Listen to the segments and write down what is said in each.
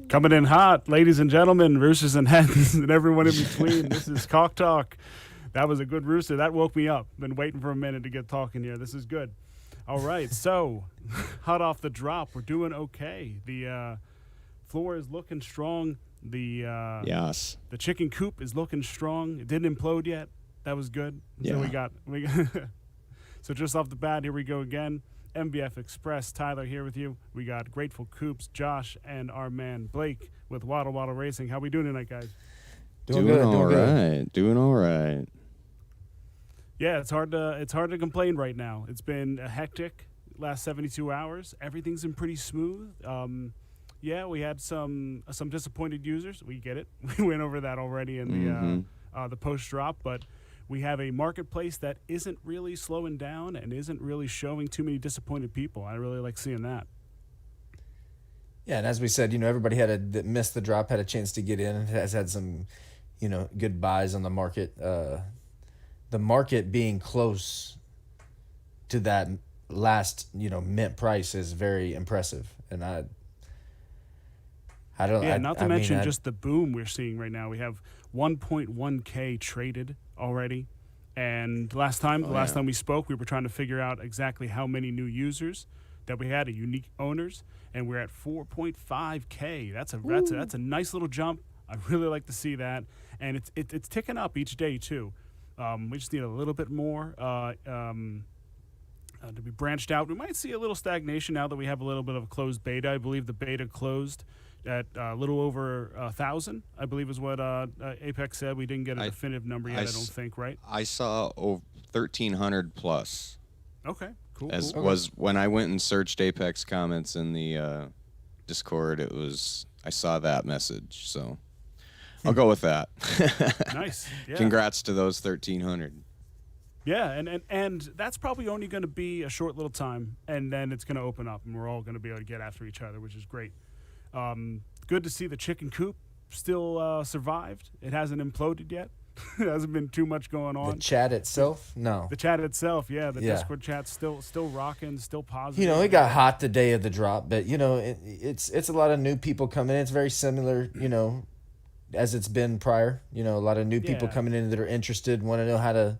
Coming in hot, ladies and gentlemen, roosters and hens, and everyone in between. This is Caulk Talk. That was a good rooster. That woke me up. Been waiting for a minute to get talking here. This is good. All right, so hot off the drop, we're doing okay. The floor is looking strong. The chicken coop is looking strong. It didn't implode yet. That was good. Yeah. So we got so just off the bat, here we go again. MBF Express, Tyler here with you. We got Grateful Coops, Josh, and our man Blake with Waddle Waddle Racing. How we doing tonight, guys? Doing all right. Yeah, it's hard to complain right now. It's been a hectic last 72 hours. Everything's been pretty smooth. Yeah, we had some disappointed users. We get it. We went over that already in the post drop, but we have a marketplace that isn't really slowing down and isn't really showing too many disappointed people. I really like seeing that. Yeah, and as we said, everybody that missed the drop had a chance to get in and has had some, good buys on the market. The market being close to that last, mint price is very impressive. And I don't. Yeah, not to mention just the boom we're seeing right now. We have 1.1K traded already, and last time we spoke, we were trying to figure out exactly how many new users that we had, unique owners, and we're at 4.5K. That's a nice little jump. I really like to see that, and it's ticking up each day too. We just need a little bit more to be branched out. We might see a little stagnation now that we have a little bit of a closed beta. I believe the beta closed at a little over 1,000, I believe is what Apex said. We didn't get a definitive number yet, I don't think, right? I saw 1,300 plus. Okay, cool. Was when I went and searched Apex comments in the Discord, I saw that message, so I'll go with that. Nice. Yeah. Congrats to those 1,300. Yeah, and that's probably only going to be a short little time, and then it's going to open up, and we're all going to be able to get after each other, which is great. Good to see the chicken coop still survived. It hasn't imploded yet. There hasn't been too much going on. The chat itself? No. The chat itself, yeah. The Discord chat's still rocking, still positive. It got hot the day of the drop, but, it's a lot of new people coming in. It's very similar, as it's been prior. A lot of new people coming in that are interested, want to know how to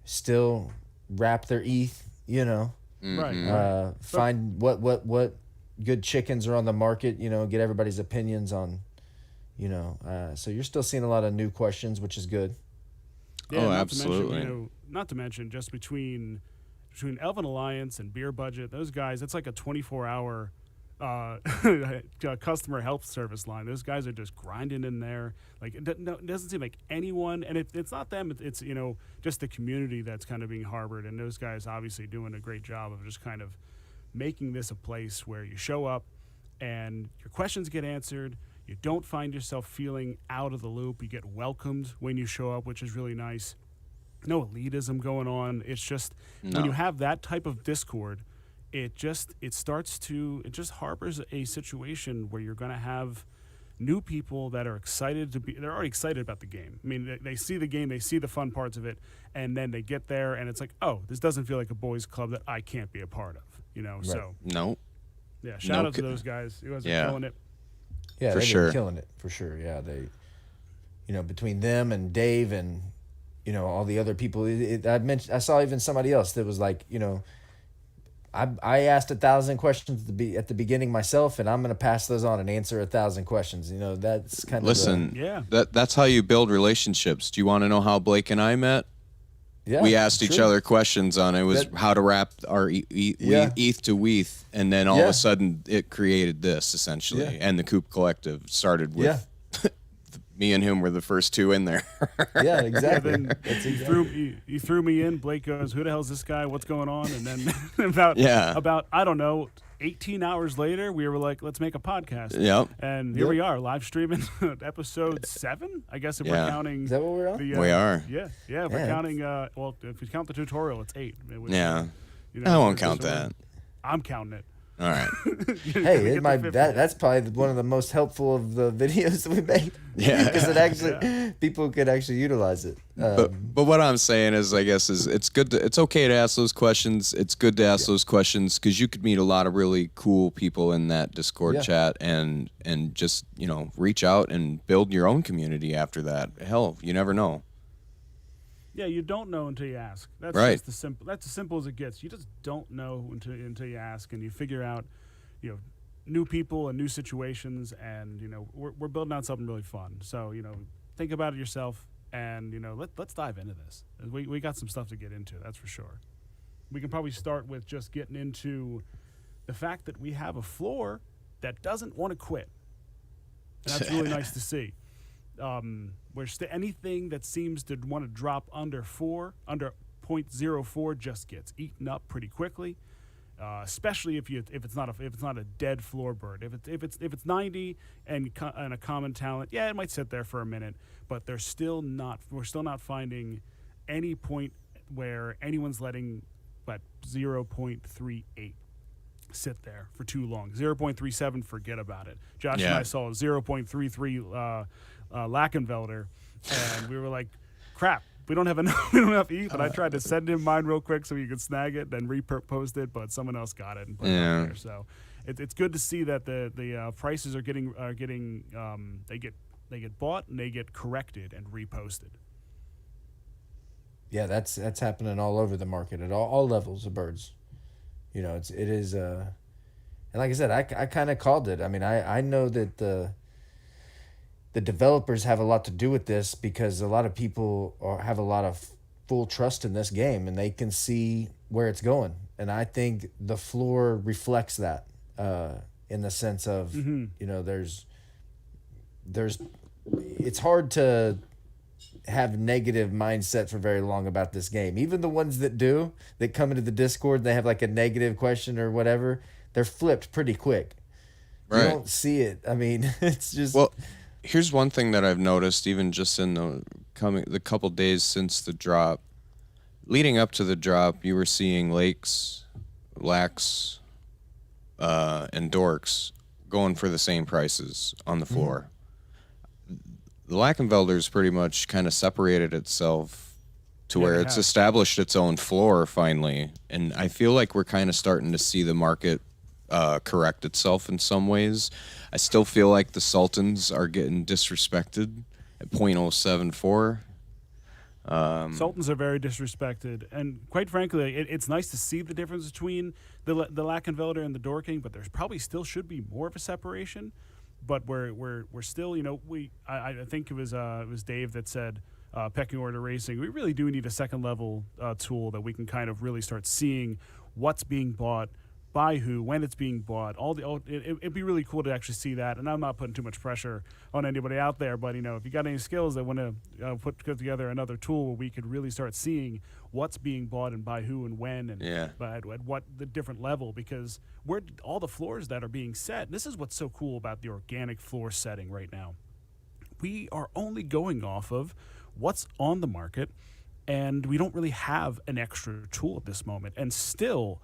still wrap their ETH, Right. Find what good chickens are on the market, get everybody's opinions on, so you're still seeing a lot of new questions, which is good. Yeah, absolutely. Not to mention just between Elven Alliance and Beer Budget, those guys, it's like a 24-hour customer help service line. Those guys are just grinding in there. Like it doesn't seem like anyone, and it's not them. It's just the community that's kind of being harbored, and those guys obviously doing a great job of just kind of making this a place where you show up and your questions get answered. You don't find yourself feeling out of the loop. You get welcomed when you show up, which is really nice. No elitism going on. It's just when you have that type of Discord, it just harbors a situation where you're going to have new people that are they're already excited about the game. I mean, they see the game, they see the fun parts of it, and then they get there and it's like, oh, this doesn't feel like a boys club that I can't be a part of, Right. So. No. Yeah, shout out to those guys. You guys are killing it. Yeah, for sure. Killing it, for sure. Yeah, they, between them and Dave and, all the other people, I saw even somebody else that was like, I asked 1,000 questions at the beginning myself, and I'm going to pass those on and answer 1,000 questions. That's kind of that's how you build relationships. Do you want to know how Blake and I met? Yeah, we asked each other questions on how to wrap our ETH to WETH, and then all of a sudden it created this essentially, and the Coop Collective started with me and him were the first two in there. Yeah, exactly. Then he threw me in. Blake goes, "Who the hell's this guy? What's going on?" And then about I don't know, 18 hours later, we were like, let's make a podcast. Yep. And here we are, live streaming episode 7, I guess, if we're counting. Is that what we're on? We are. Yeah. If we're counting, if we count the tutorial, it's 8. I won't count that. I'm counting it. All right. Hey, it might that's probably one of the most helpful of the videos that we made. Yeah, because it actually people could actually utilize it. But what I'm saying is, I guess, is it's good. It's okay to ask those questions. It's good to ask those questions because you could meet a lot of really cool people in that Discord chat, and just reach out and build your own community after that. Hell, you never know. Yeah, you don't know until you ask. That's right. Just that's as simple as it gets. You just don't know until you ask, and you figure out, new people and new situations, and we're building out something really fun. So think about it yourself, and let's dive into this. We got some stuff to get into. That's for sure. We can probably start with just getting into the fact that we have a floor that doesn't want to quit. And that's really nice to see. Where anything that seems to want to drop under 0.04 just gets eaten up pretty quickly, especially if it's not a dead floor bird. If it's 90 and a common talent, yeah, it might sit there for a minute, but we're still not finding any point where anyone's letting 0.38 sit there for too long. 0.37, forget about it. Josh and I saw 0.33 Lakenvelder, and we were like, crap, we don't have enough to eat. But I tried to send him mine real quick so he could snag it, then repost it, but someone else got it and put it out there. So it's good to see that the prices are getting they get bought and they get corrected and reposted. Yeah, that's happening all over the market at all levels of birds. It is and like I said, I kind of called it. I mean, I know that the developers have a lot to do with this because a lot of people have a lot of full trust in this game and they can see where it's going. And I think the floor reflects that in the sense of, there's it's hard to have negative mindset for very long about this game. Even the ones that come into the Discord, they have like a negative question or whatever, they're flipped pretty quick. Right. You don't see it. I mean, it's just... Well, here's one thing that I've noticed, even just in the couple days since the drop. Leading up to the drop, you were seeing Lakes, Lax, and Dorks going for the same prices on the floor. The Lakenvelder's pretty much kind of separated itself to where it's established its own floor finally, and I feel like we're kind of starting to see the market correct itself in some ways. I still feel like the Sultans are getting disrespected at 0.074. Sultans are very disrespected, and quite frankly, it's nice to see the difference between the Lakenvelder and the Dorking, but there's probably still should be more of a separation. But we're still, I think it was Dave that said pecking order racing. We really do need a second level tool that we can kind of really start seeing what's being bought, by who, when it's being bought. It'd be really cool to actually see that. And I'm not putting too much pressure on anybody out there, but if you got any skills that want to put together another tool where we could really start seeing what's being bought and by who and when and at what the different level, because all the floors that are being set. This is what's so cool about the organic floor setting right now. We are only going off of what's on the market, and we don't really have an extra tool at this moment. And still,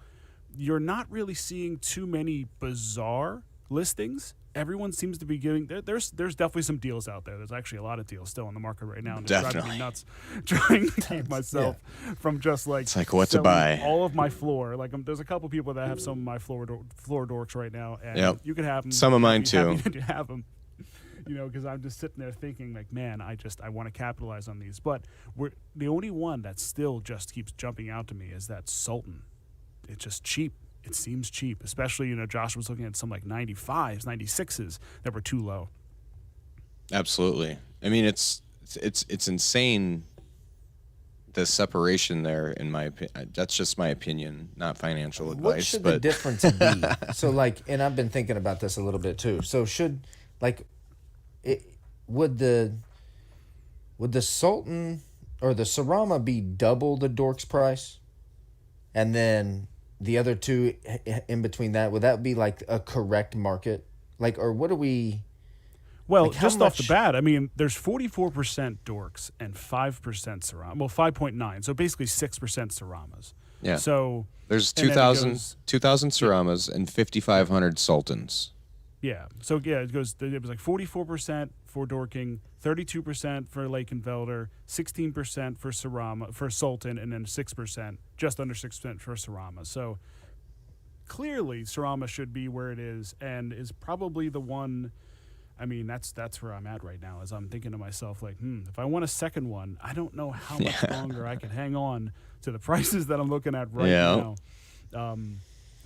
you're not really seeing too many bizarre listings. Everyone seems to be giving there's definitely some deals out there. There's actually a lot of deals still in the market right now, and it's driving me nuts trying to keep myself from just it's like what to buy all of my floor. Like there's a couple people that have some of my floor dorks right now, and you can have them. Some of mine too. To have them. Because I'm just sitting there thinking, like, man, I want to capitalize on these. But the only one that still just keeps jumping out to me is that Sultan. It's just cheap. It seems cheap, especially, Josh was looking at some like 95s, 96s that were too low. Absolutely. I mean, it's insane, the separation there, in my opinion. That's just my opinion, not financial advice. What should the difference be? So, and I've been thinking about this a little bit too. So would the Sultan or the Serama be double the Dorks price? And then the other two in between that, would that be like a correct market? Or what do we... Well, Like, how just off the much- bat, I mean, there's 44% Dorks and 5% Seramas. Well, 5.9, so basically 6% Seramas. Yeah. So There's and then it 2,000 goes- 2,000 Seramas and 5,500 Sultans. Yeah. So yeah, it was like 44% for Dorking, 32% for Lakenvelder, 16% for Sultan, and then 6%, just under 6% for Serama. So clearly, Serama should be where it is, and is probably the one. I mean, that's where I'm at right now. As I'm thinking to myself, like, if I want a second one, I don't know how much longer I can hang on to the prices that I'm looking at right now.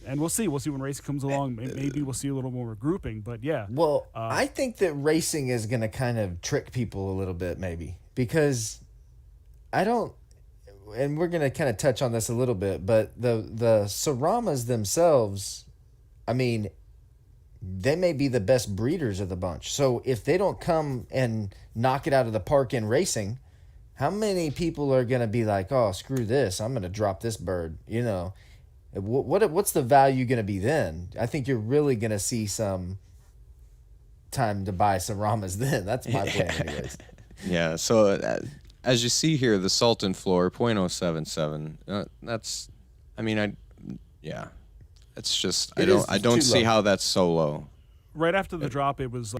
And we'll see. We'll see when racing comes along. Maybe we'll see a little more regrouping. But yeah. Well, I think that racing is going to kind of trick people a little bit, maybe, because I don't. And we're going to kind of touch on this a little bit, but the Seramas themselves, I mean, they may be the best breeders of the bunch. So if they don't come and knock it out of the park in racing, how many people are going to be like, oh, screw this, I'm going to drop this bird, you know? What's the value going to be then? I think you're really going to see some time to buy Seramas then. That's my plan anyways. Yeah, so as you see here, the Sultan floor, .077. That's, I mean, it's just, I don't see how that's so low. Right after the drop, it was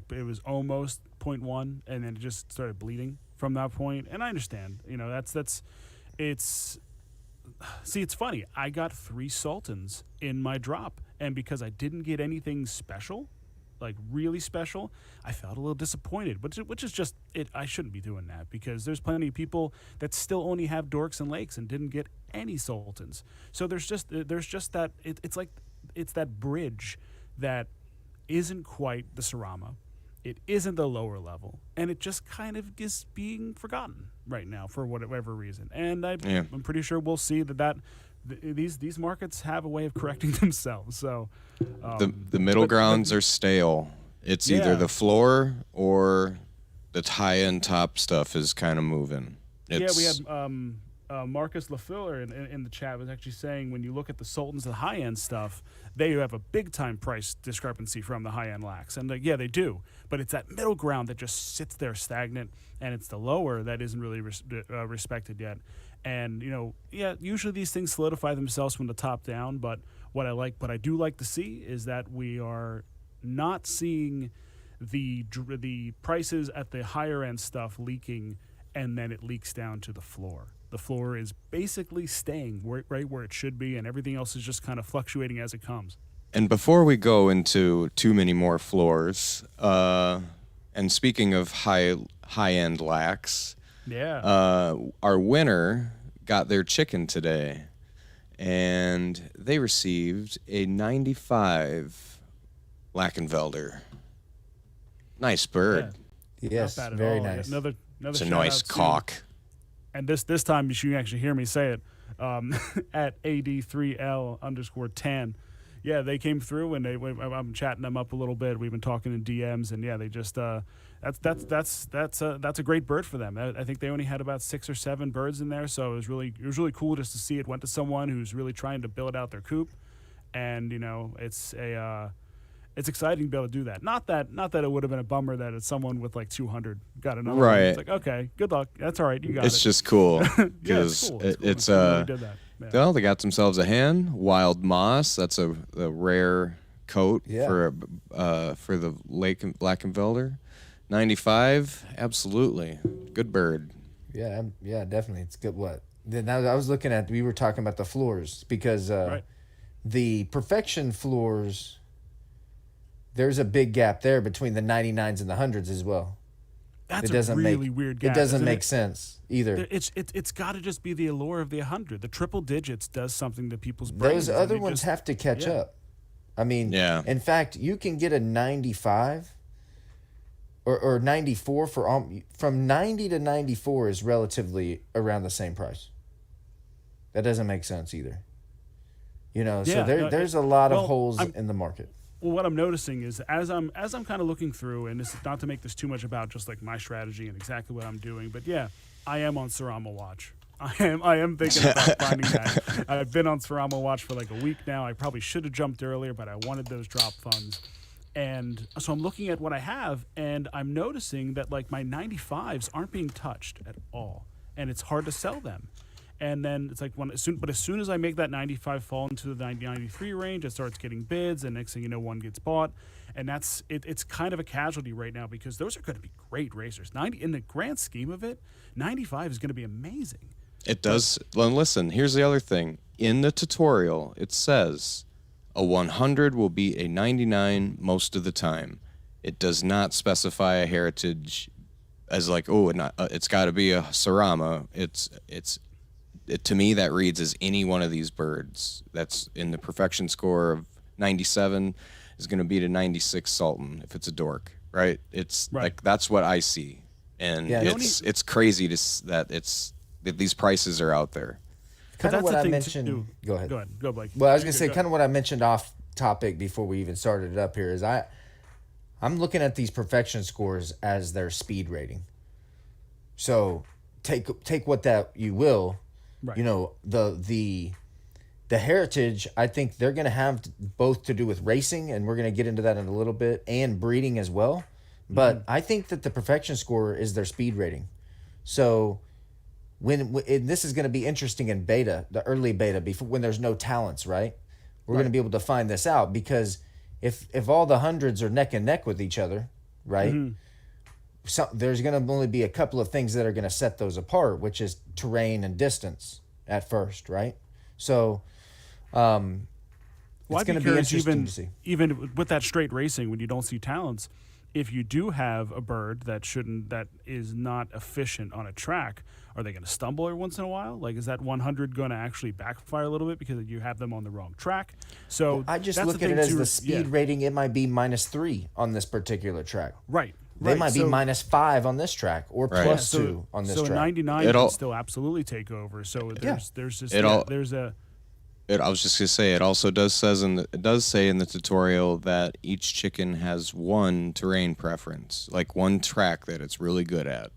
almost 0.1, and then it just started bleeding from that point. And I understand, you know, it's. See, it's funny. I got 3 Sultans in my drop, and because I didn't get anything special, like really special, I felt a little disappointed. Which is just it. I shouldn't be doing that, because there's plenty of people that still only have Dorks and Lakes and didn't get any Sultans. So there's just that it's that bridge that isn't quite the Serama. It isn't the lower level, and it just kind of is being forgotten right now for whatever reason. And I'm pretty sure we'll see that these markets have a way of correcting themselves. So the middle grounds are stale. It's either the floor or the high-end top stuff is kind of moving. We had Marcus LaFiller in the chat was actually saying, when you look at the Sultans, the high-end stuff, they have a big-time price discrepancy from the high-end lacs. And yeah, they do. But it's that middle ground that just sits there stagnant, and it's the lower that isn't really respected yet. And, you know, usually these things solidify themselves from the top down, but what I do like to see is that we are not seeing the prices at the higher-end stuff leaking, and then it leaks down to the floor. The floor is basically staying right where it should be, and everything else is just kind of fluctuating as it comes. And before we go into too many more floors, and speaking of high-end lacs, our winner got their chicken today, and they received a 95 Lakenvelder. Nice bird. Yeah. Yes, Not bad at very all. nice. Another It's a shout nice out to- cock. And this time you can actually hear me say it, at AD3L_10. Yeah, they came through, and I'm chatting them up a little bit. We've been talking in DMs, and yeah, they just that's a great bird for them. I think they only had about 6 or 7 birds in there, so it was really cool just to see it went to someone who's really trying to build out their coop, and you know, it's exciting to be able to do that. Not that it would have been a bummer that it's someone with like 200 got another one. Right. It's like, okay, good luck. That's all right. You got it. It's just cool Yeah, because it's cool. it's cool that we did that. Yeah. well, they got themselves a hen, wild moss. That's a rare coat for the Lakenvelder. 95, absolutely good bird. Yeah, definitely. It's good. Then I was looking at. We were talking about the floors because the perfection floors. There's a big gap there between the 99s and the 100s as well. That's a really weird gap. It doesn't make sense either. It's got to just be the allure of the 100. The triple digits does something to people's brains. Those other ones have to catch up. I mean, in fact, you can get a 95 or 94 from 90 to 94 is relatively around the same price. That doesn't make sense either. You know, so there's a lot of holes in the market. Well, what I'm noticing is as I'm kind of looking through, and this is not to make this too much about just like my strategy and exactly what I'm doing, but yeah, I am on Serama watch. I am thinking about finding that. I've been on Serama watch for like a week now. I probably should have jumped earlier, but I wanted those drop funds. And so I'm looking at what I have, and I'm noticing that like my 95s aren't being touched at all, and it's hard to sell them. And then it's like as soon as I make that 95 fall into the 93 range, it starts getting bids, and next thing you know, one gets bought, and that's it. It's kind of a casualty right now because those are going to be great racers. 90 in the grand scheme of it, 95 is going to be amazing. It does. Well, listen, here's the other thing. In the tutorial, it says a 100 will be a 99 most of the time. It does not specify a heritage as like, it's got to be a Serama. To me, that reads as any one of these birds. That's in the perfection score of 97 is going to beat a 96 Sultan if it's a dork, right? It's like that's what I see, and it's crazy that these prices are out there. Kind of what I mentioned. Go ahead. Go, Blake. Well, I was going to say kind of what I mentioned off topic before we even started it up here is I'm looking at these perfection scores as their speed rating. So take what that you will. Right. You know, the heritage, I think they're going to have both to do with racing, and we're going to get into that in a little bit, and breeding as well. But I think that the perfection score is their speed rating. So when this is going to be interesting in beta, the early beta, when there's no talents, right? We're going to be able to find this out because if all the hundreds are neck and neck with each other, right? So there's going to only be a couple of things that are going to set those apart, which is terrain and distance at first, right? So it's going to be interesting to see. Even with that straight racing, when you don't see talents, if you do have a bird that is not efficient on a track, are they going to stumble every once in a while? Like, is that 100 going to actually backfire a little bit because you have them on the wrong track? So well, I just look at it as the speed rating. It might be -3 on this particular track. Right. They might be -5 on this track or +2 on this track. So 99 can still absolutely take over. So there's just there's a. I was just gonna say it also does say in the tutorial that each chicken has one terrain preference, like one track that it's really good at.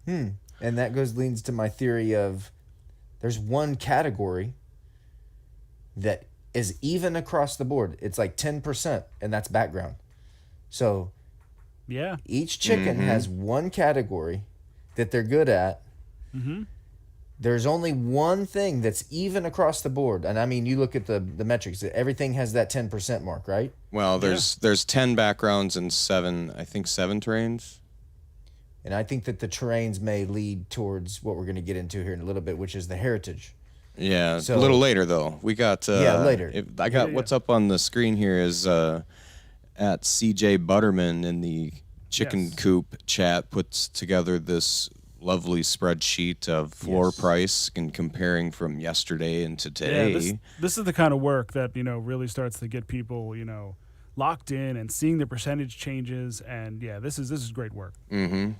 And that leads to my theory of there's one category that is even across the board. It's like 10%, and that's background. So each chicken has one category that they're good at. There's only one thing that's even across the board. And I mean, you look at the metrics, everything has that 10% mark, right? Well, there's 10 backgrounds and 7 terrains. And I think that the terrains may lead towards what we're going to get into here in a little bit, which is the heritage. Yeah, so, a little later though. We got later. What's up on the screen here is at CJ Butterman in the Chicken Coop chat puts together this lovely spreadsheet of floor price and comparing from yesterday and to today. Yeah, this is the kind of work that really starts to get people locked in and seeing the percentage changes, and this is great work.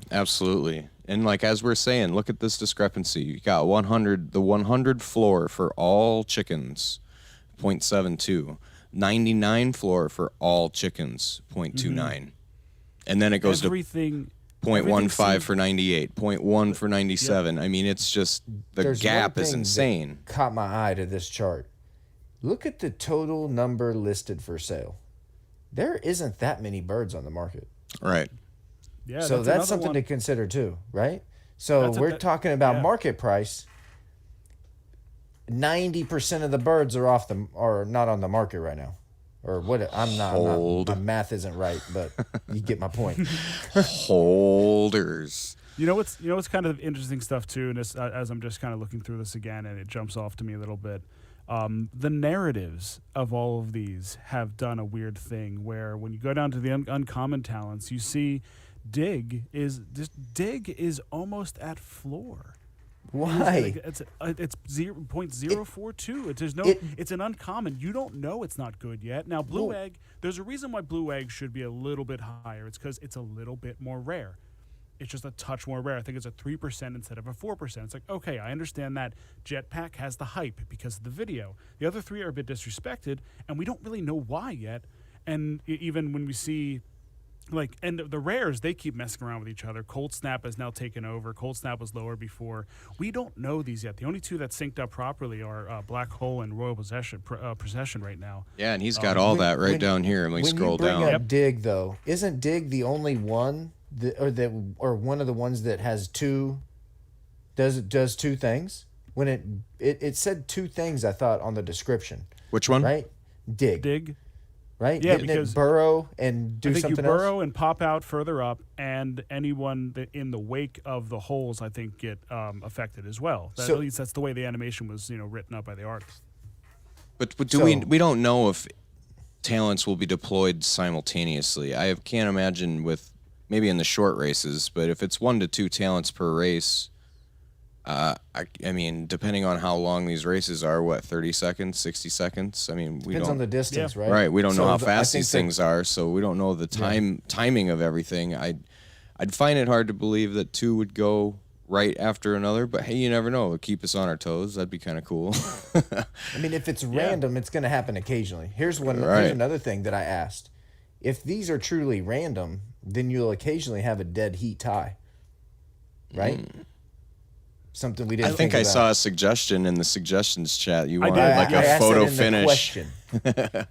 Absolutely. And like as we're saying, look at this discrepancy. You got 100 floor for all chickens, 0.72. 99 floor for all chickens, 0.29. And then it goes to 0.15 for 98, 0.1 for 97. I mean, it's just the gap is insane. Caught my eye to this chart. Look at the total number listed for sale. There isn't that many birds on the market. Right. Yeah. So that's something to consider too, right? So we're talking about market price. 90% of the birds are not on the market right now. Or what? I'm not. My math isn't right, but you get my point. Holders. What's kind of interesting stuff too, and as I'm just kind of looking through this again, and it jumps off to me a little bit. The narratives of all of these have done a weird thing where when you go down to the uncommon talents, you see Dig is almost at floor. Why? It's 0.042. It's an uncommon. You don't know it's not good yet. Now blue egg, there's a reason why blue egg should be a little bit higher. It's because it's a little bit more rare. It's just a touch more rare. I think it's a 3% instead of a 4%. It's like, okay, I understand that Jetpack has the hype because of the video. The other three are a bit disrespected, and we don't really know why yet. And even when we see like, and the rares, they keep messing around with each other. Cold Snap has now taken over. Cold Snap was lower before. We don't know these yet. The only two that synced up properly are Black Hole and Royal Possession right now. Yeah, and he's got all that right down here. Let me scroll down. When you bring up Dig, though, isn't Dig the only one or one of the ones that has two? Does two things? When it said two things, I thought on the description. Which one? Right, Dig. Right? Yeah, Didn't because it burrow and do I think something you burrow else? and pop out further up, and anyone that in the wake of the holes, I think, get affected as well. At least that's the way the animation was, written up by the artist. But we don't know if talents will be deployed simultaneously. I can't imagine with maybe in the short races, but if it's 1 to 2 talents per race. I mean, depending on how long these races are, 30 seconds, 60 seconds? I mean, Depends on the distance, right? Right. We don't know how fast these things are, so we don't know the timing of everything. I'd find it hard to believe that 2 would go right after another, but hey, you never know. It'll keep us on our toes. That'd be kind of cool. I mean, if it's random, it's going to happen occasionally. Here's another thing that I asked. If these are truly random, then you'll occasionally have a dead heat tie, right? Something we didn't. I think I saw a suggestion in the suggestions chat. You wanted a photo finish.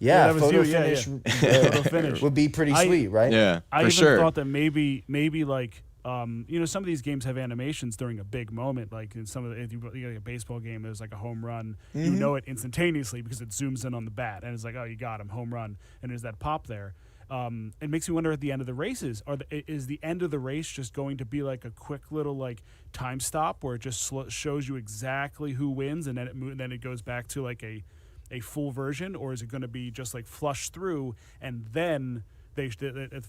Yeah, photo finish. Photo finish Would be pretty sweet, right? Yeah, I for even sure. thought that maybe like some of these games have animations during a big moment, like in some of the, if you got a baseball game, there's like a home run, you know it instantaneously because it zooms in on the bat, and it's like, oh, you got him, home run, and there's that pop there. It makes me wonder at the end of the races, is the end of the race just going to be like a quick little like time stop where it just shows you exactly who wins, and then it goes back to like a full version, or is it going to be just like flush through, and then they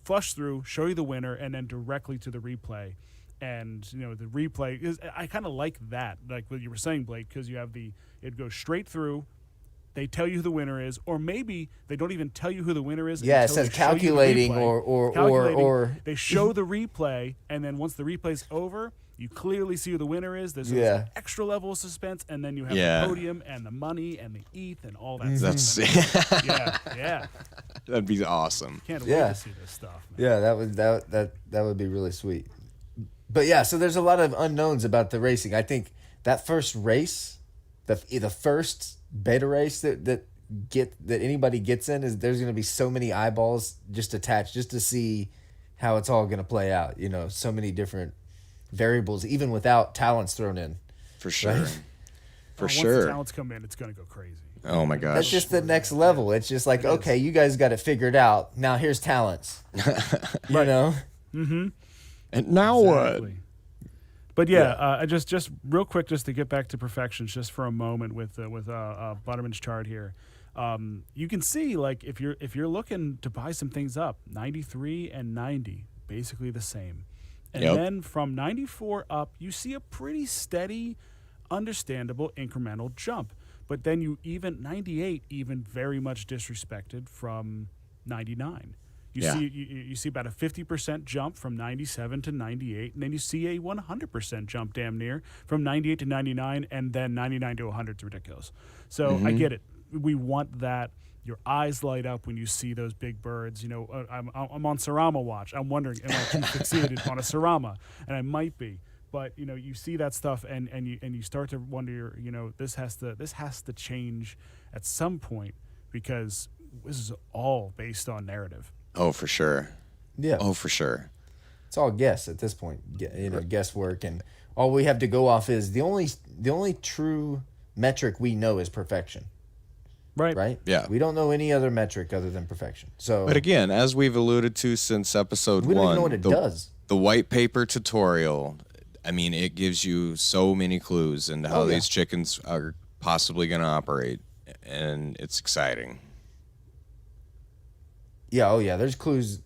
flush through, show you the winner, and then directly to the replay? And the replay is, I kind of like that, like what you were saying, Blake, because you have it goes straight through. They tell you who the winner is, or maybe they don't even tell you who the winner is. Yeah, it says calculating or they show the replay, and then once the replay's over, you clearly see who the winner is. There's an extra level of suspense, and then you have the podium and the money and the ETH and all that stuff. Yeah. That'd be awesome. Can't wait to see this stuff, man. Yeah, that would be really sweet. But yeah, so there's a lot of unknowns about the racing. I think that first race, the first beta race that anybody gets in, is there's going to be so many eyeballs just attached just to see how it's all going to play out. So many different variables, even without talents thrown in. For sure. Right? Once the talents come in, it's going to go crazy. Oh my gosh. That's just the next level. It's just like, okay, you guys got it figured out. Now here's talents. You know? Mm-hmm. And now what? But I just real quick, just to get back to perfections, just for a moment with Butterman's chart here, you can see, like, if you're looking to buy some things up, 93 and 90, basically the same, and then from 94 up, you see a pretty steady, understandable incremental jump. But then 98 even very much disrespected from 99. You see about a 50% jump from 97 to 98, and then you see a 100% jump damn near from 98 to 99, and then 99 to 100 is ridiculous. So I get it. We want that. Your eyes light up when you see those big birds. I'm on Serama watch. I'm wondering, am I too fixated on a Serama? And I might be. But you see that stuff, and you start to wonder. This has to change at some point, because this is all based on narrative. Oh, for sure. Yeah. Oh, for sure. It's all guess at this point. Guesswork, and all we have to go off is the only true metric we know is perfection. Right. Right. Yeah. We don't know any other metric other than perfection. So. But again, as we've alluded to since episode 1, we don't even know what it does. The white paper tutorial. I mean, it gives you so many clues into how these chickens are possibly going to operate, and it's exciting. Yeah, there's clues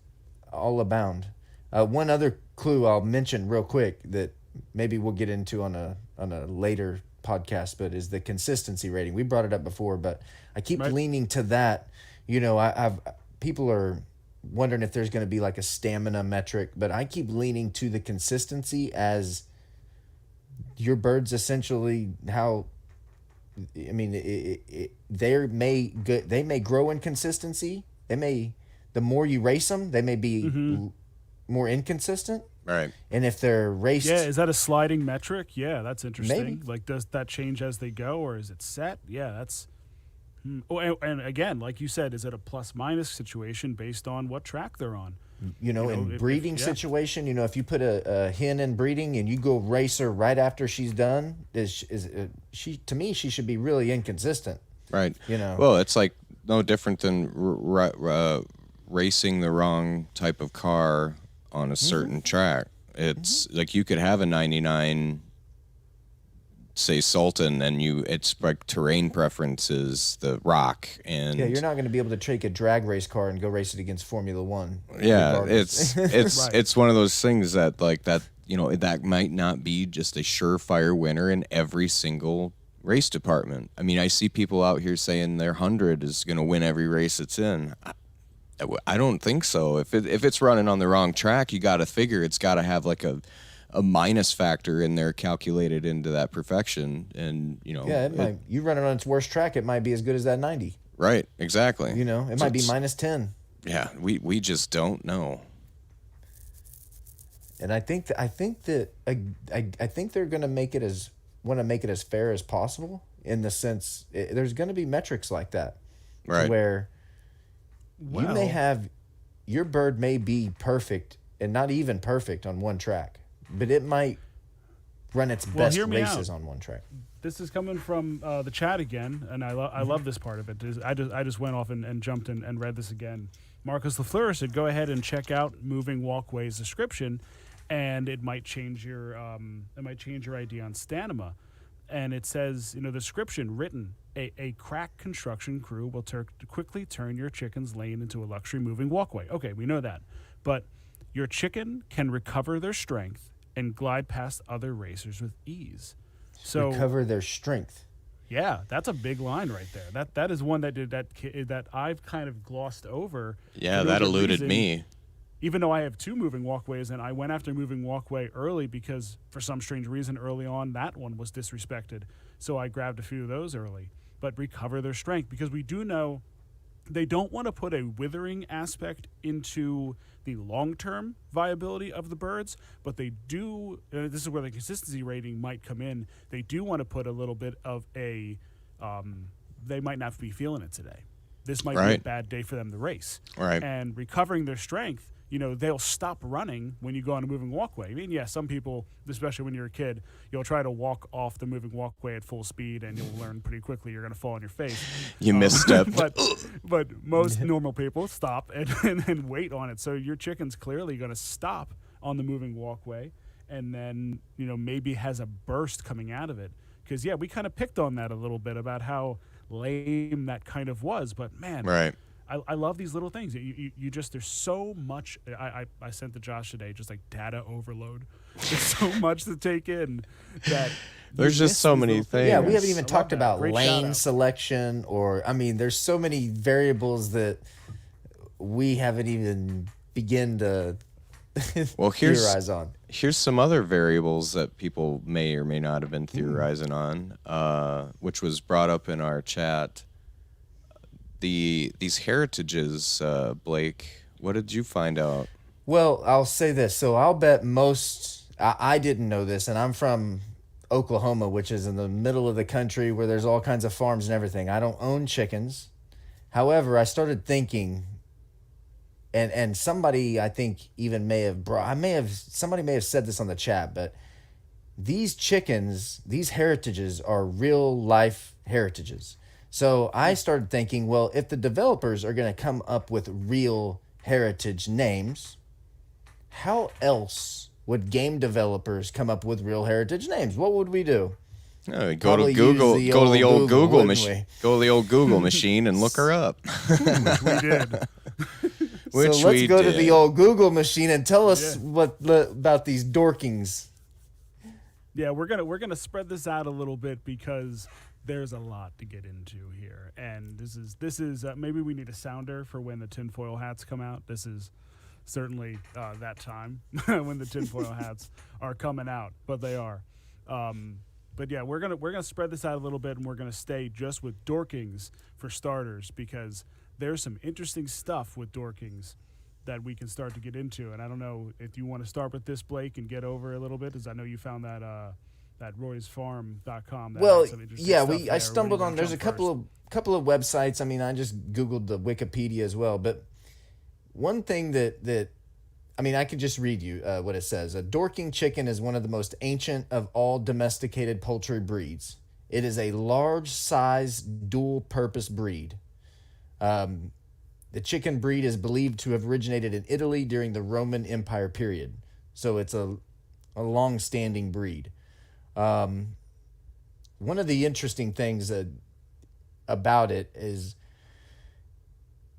all abound. One other clue I'll mention real quick that maybe we'll get into on a later podcast, but is the consistency rating. We brought it up before, but I keep leaning to that. People are wondering if there's going to be like a stamina metric, but I keep leaning to the consistency as your birds essentially they may grow in consistency. They the more you race them, they may be more inconsistent. Right. And if they're raced, Yeah, is that a sliding metric? Yeah, that's interesting. Maybe. Like, does that change as they go, or is it set? Yeah, that's. Oh, and again, like you said, is it a plus minus situation based on what track they're on? in breeding situation, if you put a hen in breeding and you go race her right after she's done, she to me she should be really inconsistent. Right. Well, it's like no different than racing the wrong type of car on a certain track. It's like you could have a 99, say Sultan, and it's like terrain preferences, the rock, and you're not going to be able to take a drag race car and go race it against Formula One. Yeah, it's right. It's one of those things that that might not be just a surefire winner in every single race department. I mean, I see people out here saying their 100 is going to win every race it's in. I don't think so. If it's running on the wrong track, you got to figure it's got to have like a minus factor in there calculated into that perfection, and it might. You run it on its worst track, it might be as good as that 90. Right, exactly. It might be minus 10. Yeah, we just don't know. And I think they're going to want to make it as fair as possible, in the sense there's going to be metrics like that, right? Where you may have your bird may be perfect and not even perfect on one track, but it might run its best races on one track. This is coming from the chat again, and I love this part of it. I just went off and jumped in and read this again. Marcus LaFleur said, "Go ahead and check out Moving Walkway's description, and it might change your idea on Stanima." And it says, the description written, a crack construction crew will quickly turn your chicken's lane into a luxury moving walkway. Okay, we know that. But your chicken can recover their strength and glide past other racers with ease. So recover their strength. Yeah, that's a big line right there. That is one that I've kind of glossed over. Yeah, that eluded me. Even though I have 2 moving walkways, and I went after moving walkway early because for some strange reason early on that one was disrespected. So I grabbed a few of those early. But recover their strength, because we do know they don't want to put a withering aspect into the long-term viability of the birds, but they do, this is where the consistency rating might come in, they do want to put a little bit of they might not be feeling it today. This might be a bad day for them to race. Right. And recovering their strength, they'll stop running when you go on a moving walkway. I mean, yeah, some people, especially when you're a kid, you'll try to walk off the moving walkway at full speed, and you'll learn pretty quickly you're going to fall on your face. You misstepped. but most normal people stop and wait on it. So your chicken's clearly going to stop on the moving walkway, and then, maybe has a burst coming out of it. Because, yeah, we kind of picked on that a little bit about how lame that kind of was. But, man. Right. I love these little things. You just, there's so much. I sent to Josh today, just like data overload. There's so much to take in that there's just so many things. Yeah, we haven't even talked about lane selection, there's so many variables we haven't even begin to theorize on. Here's some other variables that people may or may not have been theorizing on, which was brought up in our chat. These heritages, Blake, what did you find out? Well, I'll say this. So I'll bet I didn't know this, and I'm from Oklahoma, which is in the middle of the country where there's all kinds of farms and everything. I don't own chickens. However, I started thinking, and somebody I think even somebody may have said this on the chat, but these chickens, these heritages are real life heritages. So I started thinking, well, if the developers are going to come up with real heritage names, how else would game developers come up with real heritage names? What would we do? Go to Google, go to the old Google machine, go to the old Google machine and look her up. Which we did. So let's go to the old Google machine and tell us about these Dorkings. Yeah, we're gonna spread this out a little bit because there's a lot to get into here, and this is maybe we need a sounder for when the tinfoil hats come out. This is certainly that time when the tinfoil hats are coming out, but they are. But yeah, we're gonna spread this out a little bit, and we're gonna stay just with Dorkings for starters, because there's some interesting stuff with Dorkings that we can start to get into. And I don't know if you want to start with this, Blake, and get over a little bit, as I know you found that roysfarm.com. Well, yeah, I stumbled on. There's a couple of websites. I mean, I just Googled the Wikipedia as well. But one thing that I mean, I could just read you what it says. A Dorking chicken is one of the most ancient of all domesticated poultry breeds. It is a large-size, dual-purpose breed. The chicken breed is believed to have originated in Italy during the Roman Empire period. So it's a long-standing breed. One of the interesting things about it is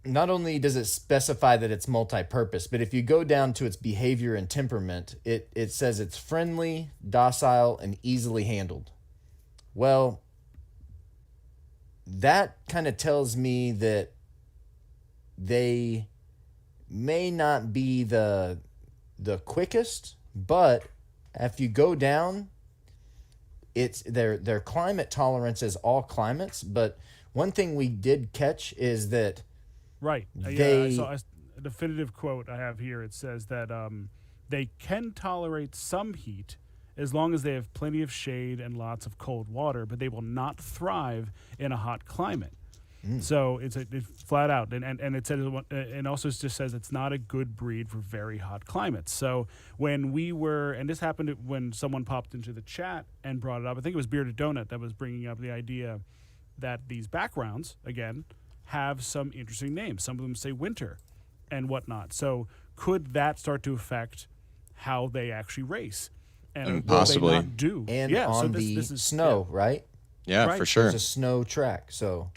not only does it specify that it's multi-purpose, but if you go down to its behavior and temperament, it says it's friendly, docile, and easily handled. Well, that kind of tells me that they may not be the quickest, but if you go down, it's their climate tolerance is all climates. But one thing we did catch is that I saw a definitive quote I have here. It says that they can tolerate some heat as long as they have plenty of shade and lots of cold water, but they will not thrive in a hot climate. So it's flat out, and it says, and also it just says it's not a good breed for very hot climates. So when we were, and this happened when someone popped into the chat and brought it up, I think it was Bearded Donut that was bringing up the idea that these backgrounds again have some interesting names. Some of them say winter and whatnot. So could that start to affect how they actually race? And possibly will they not do? And yeah, on so the this is snow, right? Yeah, Right. for sure. There's a snow track, so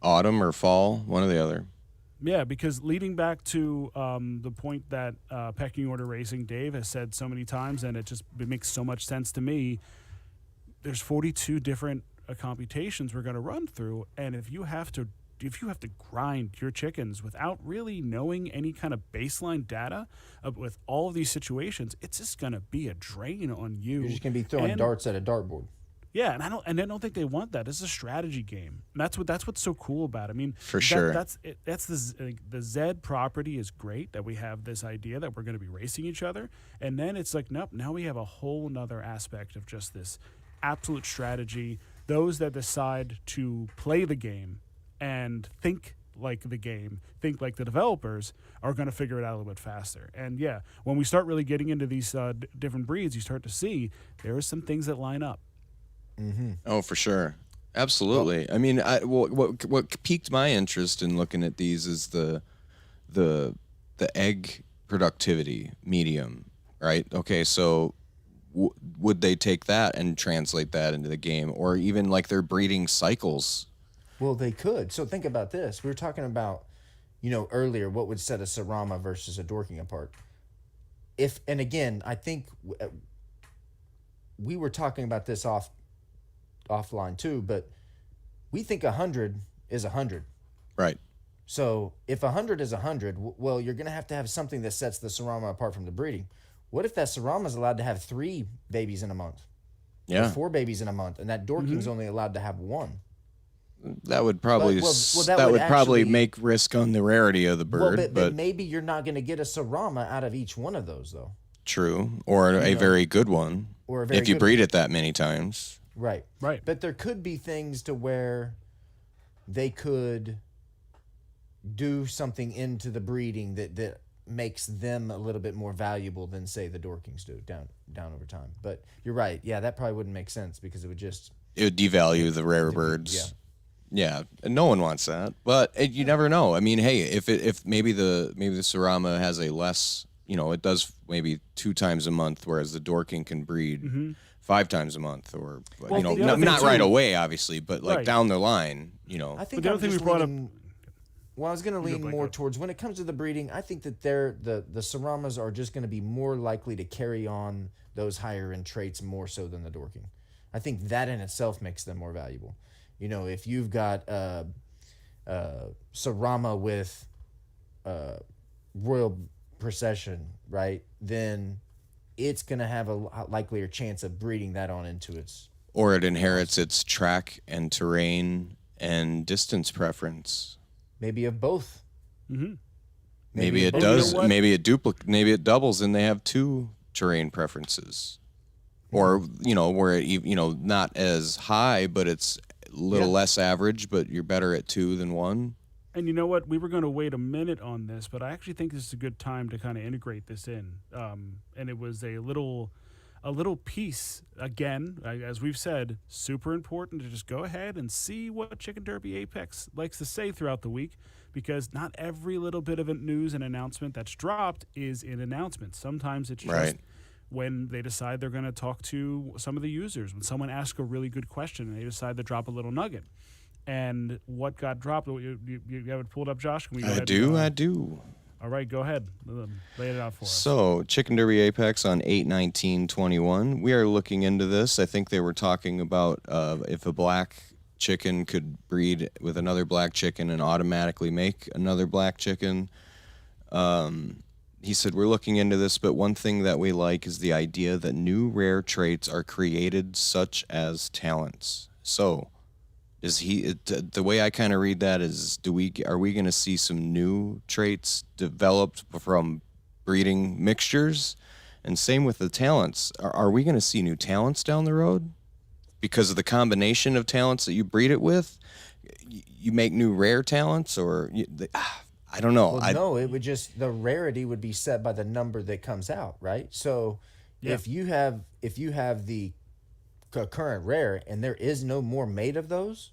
Autumn or fall, one or the other. Yeah, because leading back to the point that Pecking Order Racing Dave has said so many times, and it makes so much sense to me, there's 42 different computations we're going to run through, and if you have to grind your chickens without really knowing any kind of baseline data with all of these situations, it's just going to be a drain on you. you're just gonna be throwing darts at a dartboard. Yeah, and I don't think they want that. This is a strategy game. And that's what's so cool about it. I mean, For sure. That's the Zed property is great that we have this idea that we're going to be racing each other, and then it's like, nope, now we have a whole nother aspect of just this absolute strategy. Those that decide to play the game and think like the game, think like the developers, are going to figure it out a little bit faster. And yeah, when we start really getting into these different breeds, you start to see there are some things that line up. Mm-hmm. Oh, for sure. Absolutely. I mean, what piqued my interest in looking at these is the egg productivity medium, right? Okay, so would they take that and translate that into the game, or even like their breeding cycles? Well, they could. So think about this. We were talking about, earlier, what would set a Serama versus a Dorking apart. And again, I think we were talking about this offline too, but we think 100 is 100. Right. So if 100 is 100, well, you're going to have something that sets the Serama apart from the breeding. What if that Serama is allowed to have 3 babies in a month? Yeah. Or 4 babies in a month, and that Dorking's only allowed to have 1? That would probably that would probably actually make risk on the rarity of the bird, but maybe you're not going to get a Serama out of each one of those, though. True, or a very good one, or a very if you good breed it that many times. Right. But there could be things to where they could do something into the breeding that makes them a little bit more valuable than, say, the Dorkings do down over time. But you're right. Yeah, that probably wouldn't make sense because it would devalue the rare birds. Yeah, and no one wants that. But you never know. I mean, hey, if maybe the Serama has a less, it does maybe 2 times a month, whereas the Dorking can breed 5 times a month, or not right away, obviously, but like down the line, I think the other thing we brought up. Well, I was going to lean more towards, when it comes to the breeding, I think that the Seramas are just going to be more likely to carry on those higher end traits more so than the Dorking. I think that in itself makes them more valuable. If you've got Serama with Royal Procession, right, then it's going to have a likelier chance of breeding that on into its... Or it inherits its track and terrain and distance preference. maybe of both. Mm-hmm. Maybe it does. Maybe it doubles, and they have 2 terrain preferences, or where it not as high, but it's a little less average, but you're better at 2 than 1. And you know what? We were going to wait a minute on this, but I actually think this is a good time to kind of integrate this in. And it was a little piece, again, as we've said, super important to just go ahead and see what Chicken Derby Apex likes to say throughout the week, because not every little bit of news and announcement that's dropped is an announcement. Sometimes it's just when they decide they're going to talk to some of the users, when someone asks a really good question and they decide to drop a little nugget. And what got dropped? You have it pulled up, Josh? Can we go ahead I do. All right, go ahead. Lay it out for us. So, Chicken Derby Apex on 8/19/21. We are looking into this. I think they were talking about if a black chicken could breed with another black chicken and automatically make another black chicken. He said, we're looking into this, but one thing that we like is the idea that new rare traits are created, such as talents. So, the way I kind of read that is, are we going to see some new traits developed from breeding mixtures? And same with the talents. Are we going to see new talents down the road? Because of the combination of talents that you breed it with, you make new rare talents, or I don't know. Well, no, it would just, the rarity would be set by the number that comes out, right? So if you have the current rare and there is no more made of those,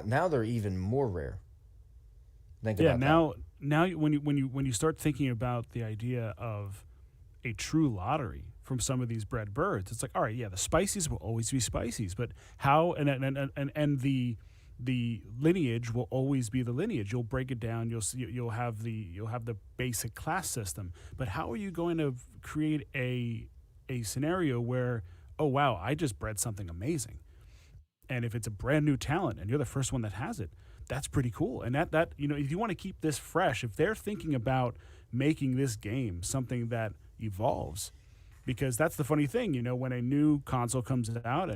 now they're even more rare. Think about that. Now when you start thinking about the idea of a true lottery from some of these bred birds, it's like, all right, the spices will always be spices, but how and the lineage will always be the lineage. You'll break it down. You'll have the basic class system, but how are you going to create a scenario where, oh wow, I just bred something amazing, and if it's a brand new talent and you're the first one that has it, that's pretty cool. And that if you want to keep this fresh, if they're thinking about making this game something that evolves, because that's the funny thing, when a new console comes out,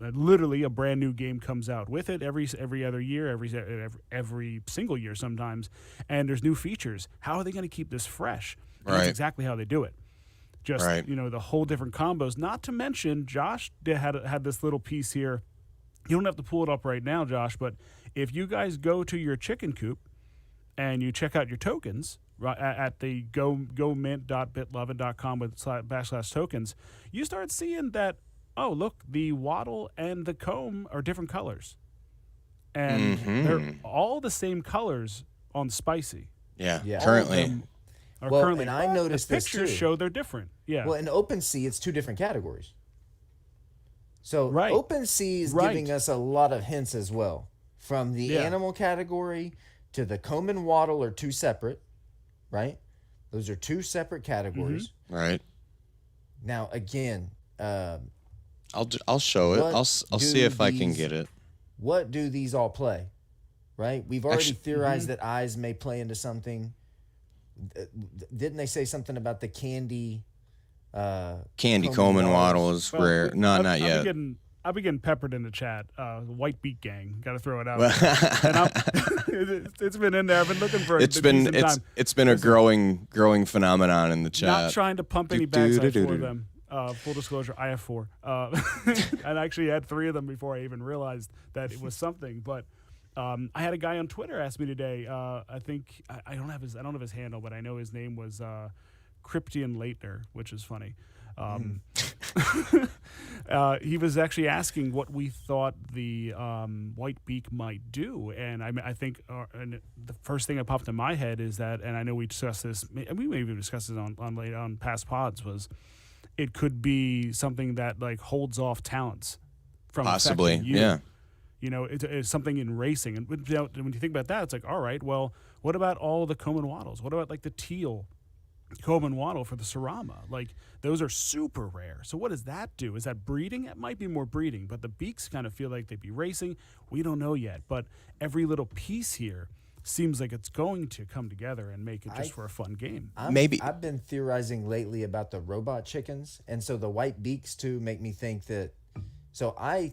literally a brand new game comes out with it every other year, every single year sometimes, and there's new features. How are they going to keep this fresh? And that's exactly how they do it. Just the whole different combos. Not to mention, Josh had this little piece here. You don't have to pull it up right now, Josh, but if you guys go to your chicken coop and you check out your tokens at the gomint.bitlovin.com/tokens, you start seeing that, oh, look, the wattle and the comb are different colors. And they're all the same colors on Spicy. Yeah. Currently. And I noticed the this too. Pictures show they're different. Yeah. Well, in OpenSea, it's 2 different categories. So OpenSea is giving us a lot of hints as well. From the animal category to the comb and wattle are 2 separate, right? Those are 2 separate categories. Right. Now, again, I'll show it. I'll see if I can get it. What do these all play? Right? We've already theorized that eyes may play into something. Didn't they say something about the candy? Candy comb and wattle is rare. No, not yet. I'll be getting peppered in the chat. White Beak Gang, got to throw it out. And it's been in there. I've been looking for it's been a growing phenomenon in the chat. Not trying to pump any bags. I have 4 of them. Full disclosure, I have 4. I actually had 3 of them before I even realized that it was something. But I had a guy on Twitter ask me today. I think I don't have his handle, but I know his name was Cryptian Leitner, which is funny. He was actually asking what we thought the white beak might do, and I think and the first thing that popped in my head is that, and I know we discussed this, and we may even discussed it on past pods, was it could be something that like holds off talents from possibly, you. It's something in racing, and when you think about that, it's like, all right, well, what about all the comb and wattles? What about like the teal comb and wattle for the Serama? Like, those are super rare. So what does that do? Is that breeding? It might be more breeding, but the beaks kind of feel like they'd be racing. We don't know yet, but every little piece here seems like it's going to come together and make it just for a fun game. Maybe. I've been theorizing lately about the robot chickens, and so the white beaks too make me think that. So I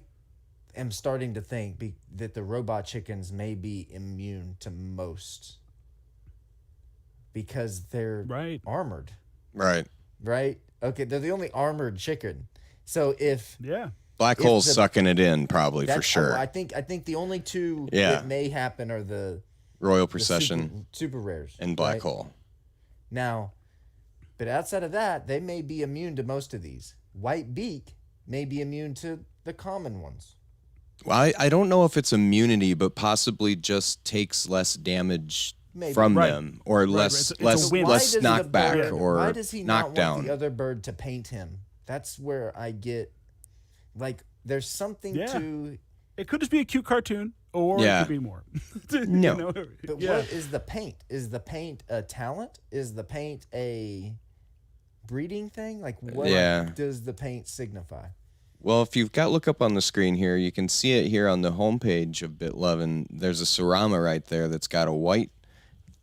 am starting to think that the robot chickens may be immune to most because they're armored. Right. Right? Okay, they're the only armored chicken. So if Black Hole's sucking it in probably for sure. I think the only two that may happen are the Royal Procession, super rares, and Black Hole. Now, but outside of that, they may be immune to most of these. White beak may be immune to the common ones. Well, I don't know if it's immunity, but possibly just takes less damage from them, or less knockback or why does he not knockdown. Want the other bird to paint him? That's where I get there's something to. It could just be a cute cartoon, or it could be more. No, but what is the paint? Is the paint a talent? Is the paint a breeding thing? Like what does the paint signify? Well, if you've got look up on the screen here, you can see it here on the homepage of BitLovin'. There's a Serama right there that's got a white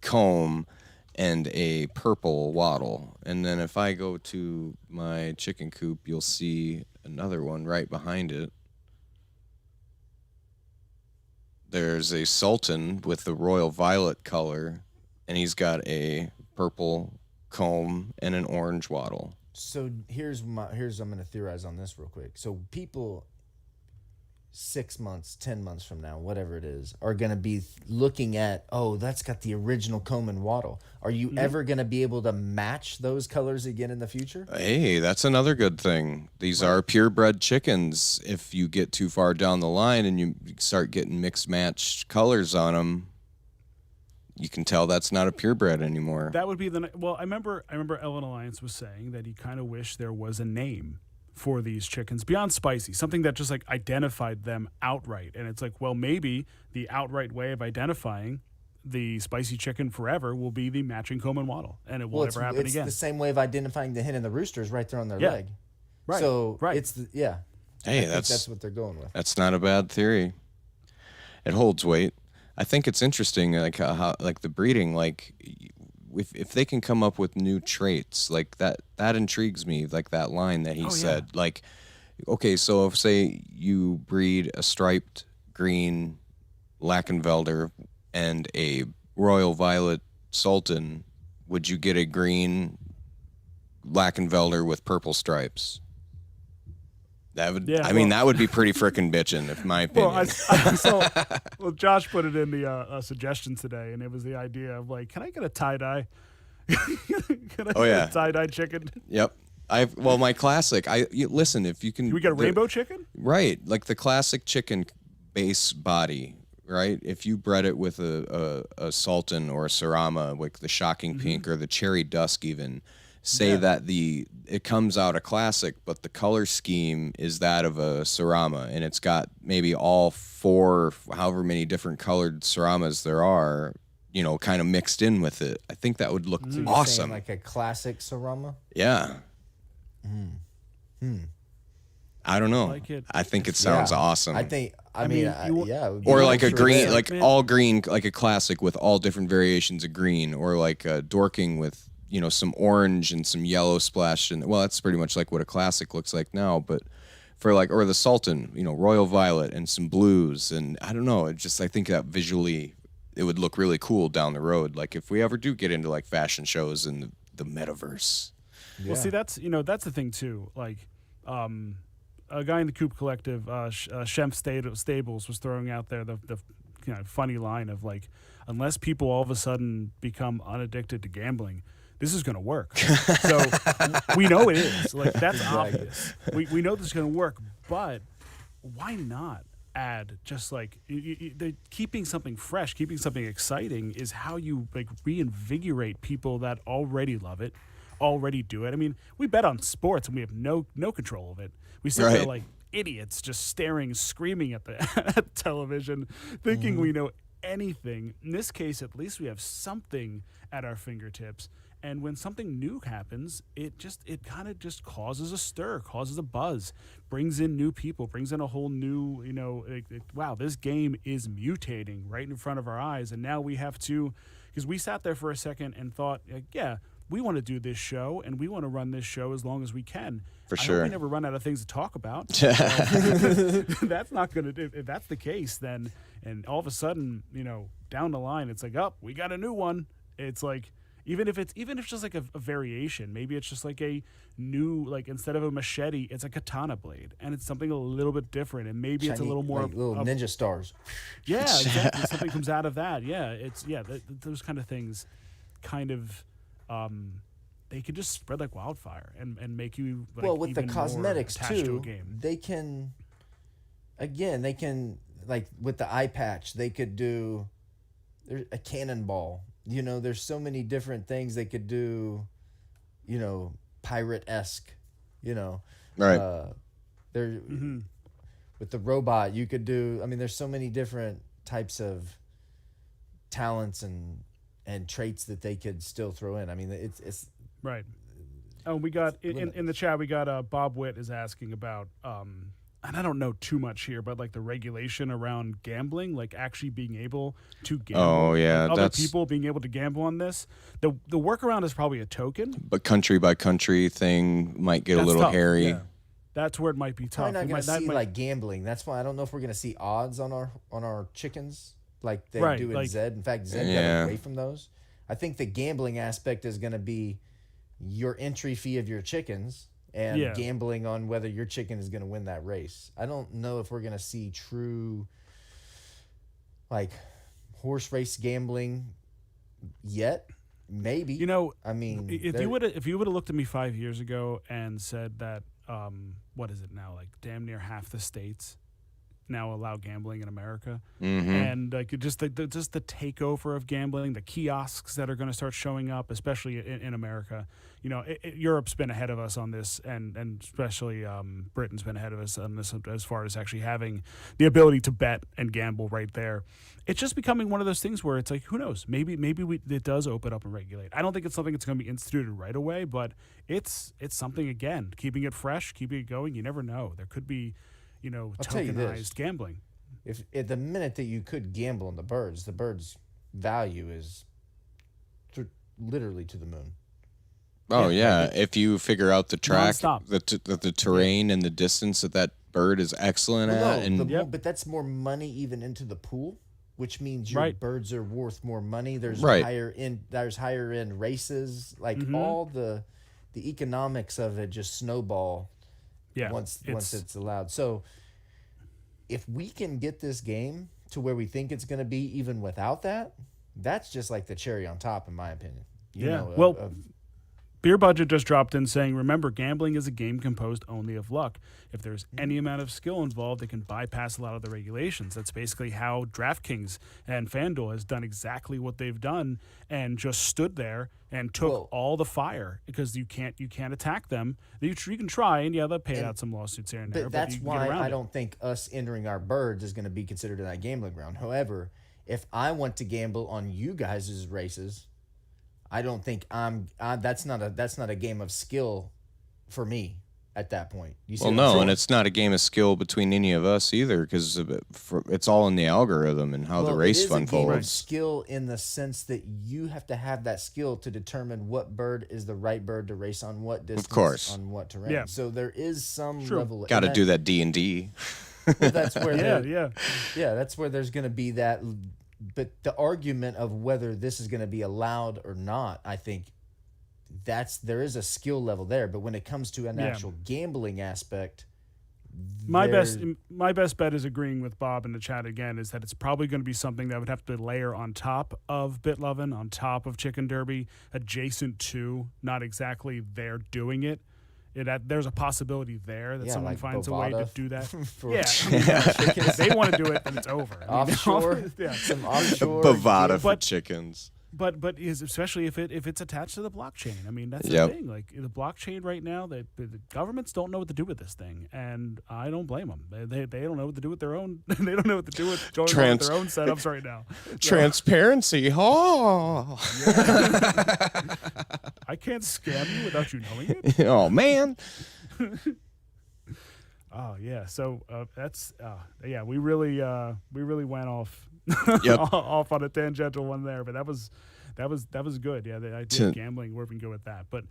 comb and a purple wattle. And then if I go to my chicken coop, you'll see another one right behind it. There's a Sultan with the royal violet color, and he's got a purple comb and an orange wattle. So here's I'm going to theorize on this real quick. So people 6 months, 10 months from now, whatever it is, are going to be looking at, oh, that's got the original comb and wattle. Are you ever going to be able to match those colors again in the future? Hey, that's another good thing. These are purebred chickens. If you get too far down the line and you start getting mixed matched colors on them, you can tell that's not a purebred anymore. That would be well. I remember Ellen Alliance was saying that he kind of wished there was a name for these chickens beyond spicy, something that just like identified them outright. And it's like, well, maybe the outright way of identifying the spicy chicken forever will be the matching comb and wattle, and it will never happen again. It's the same way of identifying the hen and the roosters right there on their leg. Right. So it's Hey, that's what they're going with. That's not a bad theory. It holds weight. I think it's interesting, like how the breeding, like if they can come up with new traits, like that intrigues me. Like that line that he said, like, okay, so if say you breed a striped green Lakenvelder and a royal violet Sultan, would you get a green Lakenvelder with purple stripes? That would, I mean, that would be pretty frickin' bitchin', in my opinion. Well, Josh put it in the suggestions today, and it was the idea of like, can I get a tie-dye? Can I get a tie-dye chicken? Yep. My classic. Listen, if you can. We got a rainbow chicken? Right, like the classic chicken base body. Right, if you bred it with a Sultan or a Serama, like the shocking pink or the cherry dusk, even. Say that it comes out a classic, but the color scheme is that of a Serama, and it's got maybe all four, however many different colored Seramas there are, kind of mixed in with it. I think that would look awesome. Like a classic Serama? Yeah. I don't know. I think it sounds awesome. Or like a green, like all green, like a classic with all different variations of green, or like a Dorking with some orange and some yellow splash, and that's pretty much like what a classic looks like now. But for or the Sultan, royal violet and some blues, and I don't know. I think that visually it would look really cool down the road. Like if we ever do get into like fashion shows in the metaverse. Yeah. Well, see, that's the thing too. Like, a guy in the Coop Collective, Shemp Stables, was throwing out there the funny line of like, unless people all of a sudden become unaddicted to gambling, this is going to work. So we know it is. Like, that's obvious. We know this is going to work, but why not add just like keeping something fresh, keeping something exciting is how you like reinvigorate people that already love it, already do it. I mean, we bet on sports and we have no control of it. We sit there like idiots just staring, screaming at the television, thinking we know anything. In this case, at least we have something at our fingertips. And when something new happens, it kind of just causes a stir, causes a buzz, brings in new people, brings in a whole new, wow, this game is mutating right in front of our eyes. And now we have to, because we sat there for a second and thought, we want to do this show and we want to run this show as long as we can. For I sure. hope we never run out of things to talk about. That's not going to. If that's the case, then and all of a sudden, down the line, it's like, oh, we got a new one. It's like even if it's just like a variation, maybe it's just like a new, like instead of a machete, it's a katana blade, and it's something a little bit different, and maybe it's a little more like little ninja stars. Yeah, exactly. Something comes out of that. Yeah, those kind of things, kind of. They could just spread like wildfire and make you like, with even the cosmetics more attached to too. a game. They can like with the eye patch. They could do there's a cannonball. There's so many different things they could do. Pirate-esque. Right. With the robot, you could do. I mean, there's so many different types of talents and traits that they could still throw in. I mean, it's right. Oh, we got in the chat. We got Bob Witt is asking about, and I don't know too much here, but like the regulation around gambling, like actually being able to gamble. Oh yeah, like other people being able to gamble on this. The workaround is probably a token, but country by country thing might get a little tough. hairy. Yeah. That's where it might be tough. We're not going to see like gambling. That's why I don't know if we're going to see odds on our chickens like they do in Zed. In fact, Zed got away from those. I think the gambling aspect is going to be your entry fee of your chickens and gambling on whether your chicken is going to win that race. I don't know if we're going to see true like horse race gambling yet. Maybe. I mean, if you would have looked at me 5 years ago and said that what is it now, like damn near half the states now allow gambling in America, and like just the takeover of gambling, the kiosks that are going to start showing up, especially in America. Europe's been ahead of us on this, and especially Britain's been ahead of us on this as far as actually having the ability to bet and gamble right there. It's just becoming one of those things where it's like, who knows? Maybe it does open up and regulate. I don't think it's something that's going to be instituted right away, but it's something, again, keeping it fresh, keeping it going. You never know. There could be tokenized gambling. If at the minute that you could gamble on the birds value is literally to the moon. Oh yeah, if you figure out the track, the terrain and the distance that bird is excellent at, but that's more money even into the pool, which means your birds are worth more money. There's higher end races, like all the economics of it just snowball. Yeah, once it's allowed. So if we can get this game to where we think it's going to be, even without that, that's just like the cherry on top, in my opinion. Beer Budget just dropped in saying, remember, gambling is a game composed only of luck. If there's any amount of skill involved, it can bypass a lot of the regulations. That's basically how DraftKings and FanDuel has done exactly what they've done and just stood there and took all the fire because you can't attack them. You can try, and they'll pay out some lawsuits here and there. But that's why I don't think us entering our birds is going to be considered in that gambling ground. However, if I want to gamble on you guys' races, I don't think that's not a game of skill for me at that point. And it's not a game of skill between any of us either, because it's all in the algorithm and how the race unfolds. A game of skill in the sense that you have to have that skill to determine what bird is the right bird to race on what distance, of course, on what terrain. Yeah. So there is some level. Got to do that D&D. Well, that's where that's where there's going to be that. But the argument of whether this is going to be allowed or not, I think there is a skill level there. But when it comes to an actual gambling aspect, my best bet is agreeing with Bob in the chat again, is that it's probably going to be something that would have to layer on top of BitLovin', on top of Chicken Derby, adjacent to, not exactly there doing it. There's a possibility there that someone finds a way to do that. If they want to do it, then it's over. Offshore, some offshore Bovada for chickens. But especially if it's attached to the blockchain. I mean, that's the thing. Like the blockchain right now, the governments don't know what to do with this thing, and I don't blame them. They don't know what to do with their own. They don't know what to do with going on with their own setups right now. Transparency. Oh. I can't scam you without you knowing it. Oh man. Oh yeah. So that's we really went off Yep. off on a tangential one there, but that was good. Yeah, the idea of gambling, we're good with that. But